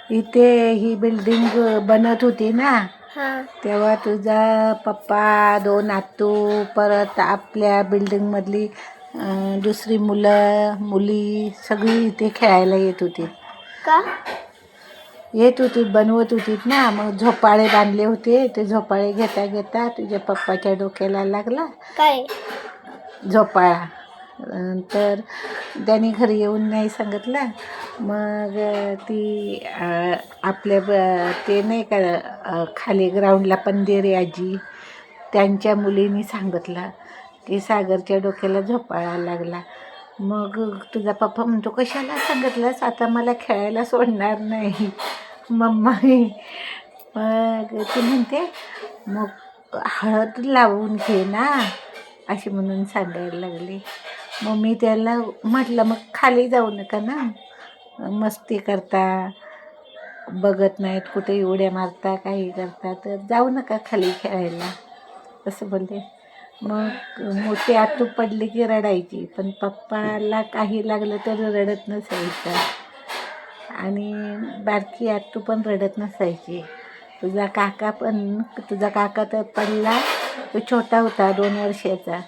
इथे ही बिल्डिंग बनत होती ना, हां. तेव्हा तुझा पप्पा, 2 नातू, परत आपल्या बिल्डिंगमधली दुसरी मुलं मुली सगळी इथे खेळायला येत होती. का? येत होती, बनवत होतीत ना. मग झोपाळे बांधले होते. ते झोपाळे घेता घेता तुझ्या पप्पाच्या डोक्याला लागला काय? झोपाळा. तर त्यांनी घरी येऊन नाही सांगितलं. मग ती आपल्या ते नाही का खाली ग्राउंडला पंदेरी आजी, त्यांच्या मुलीने सांगितलं की सागरच्या डोक्याला झोपाळा लागला. मग तुझा पप्पा म्हणतो, कशाला सांगितलंस, आता मला खेळायला सोडणार नाही मम्मा. मग ती म्हणते, मग हळद लावून घे ना, अशी म्हणून सांगायला लागली. मग मी त्याला म्हटलं, मग खाली जाऊ नका ना, मस्ती करता, बघत नाहीत, कुठे उड्या मारता, काही करता, तर जाऊ नका खाली खेळायला, असं बोलले. मग मोठी आतू पडली की रडायची, पण पप्पाला काही लागलं तर रडत नसायचं. आणि बारकी आतू पण रडत नसायची. तुझा काका तर पडला, तो छोटा होता, 2 वर्षाचा,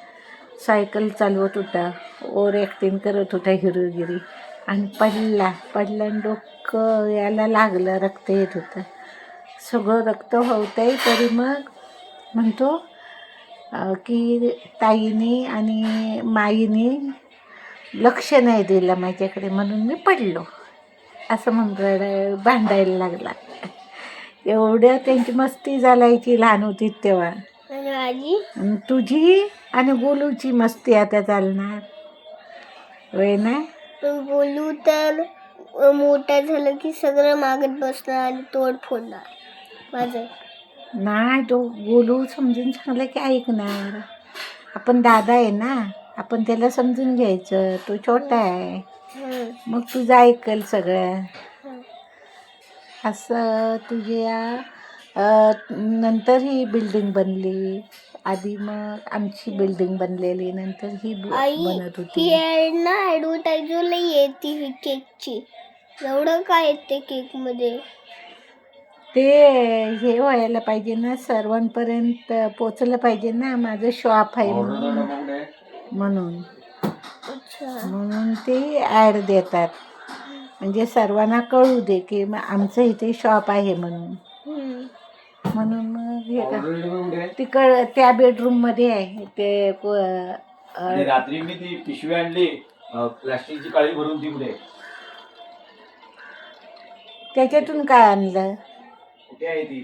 सायकल चालवत होता, ओव्हर ॲक्टिंग करत होता हिरोगिरी, आणि पडला आणि डोकं याला लागलं, रक्त येत होतं, सगळं रक्त होतंय. तरी मग म्हणतो की ताईने आणि माईने लक्ष नाही दिलं माझ्याकडे, म्हणून मी पडलो, असं म्हणून भांडायला लागला. एवढं त्यांची मस्ती चालायची लहान होती तेव्हा. आणि आजी? तुझी आणि गोलूची मस्ती आता चालणार, होय ना? बोलू तर मोठा झालं की सगळं मागत बसणार आणि तोड फोडणार माझं. नाही, तो गोलू समजून सांगलं की ऐकणार. आपण दादा आहे ना, आपण त्याला समजून घ्यायचं, तो छोटा आहे, मग तुझं ऐकल सगळं. असं तुझ्या नंतर ही बिल्डिंग बनली, आधी मग आमची बिल्डिंग बनलेली, नंतर ही बनत होती. ही ना ॲडव्हर्टाईजला येते ही केकची, एवढं काय येते केकमध्ये? ते हे व्हायला पाहिजे ना, सर्वांपर्यंत पोचलं पाहिजे ना, माझं शॉप आहे म्हणून ते ॲड देतात, म्हणजे सर्वांना कळू दे की आमचं इथे शॉप आहे म्हणून. मग हे त्या बेडरूममध्ये आहे ते. रात्री मी ती पिशवी आणली प्लास्टिकची काळी भरून तिकडे. त्याच्यातून काय आणलं? कुठे आहे ती?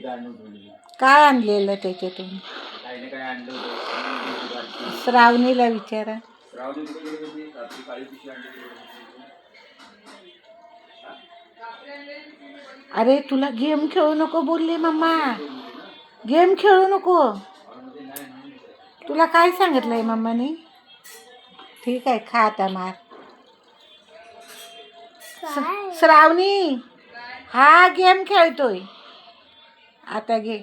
काय आणलेलं त्याच्यातून? काय आणलं होतं? श्रावणीला विचारा. अरे तुला गेम खेळू नको बोलले मम्मा, गेम खेळू नको. तुला काय सांगितलंय मम्माने? ठीक आहे, खा आता मार. श्रावणी, हा गेम खेळतोय आता, घे.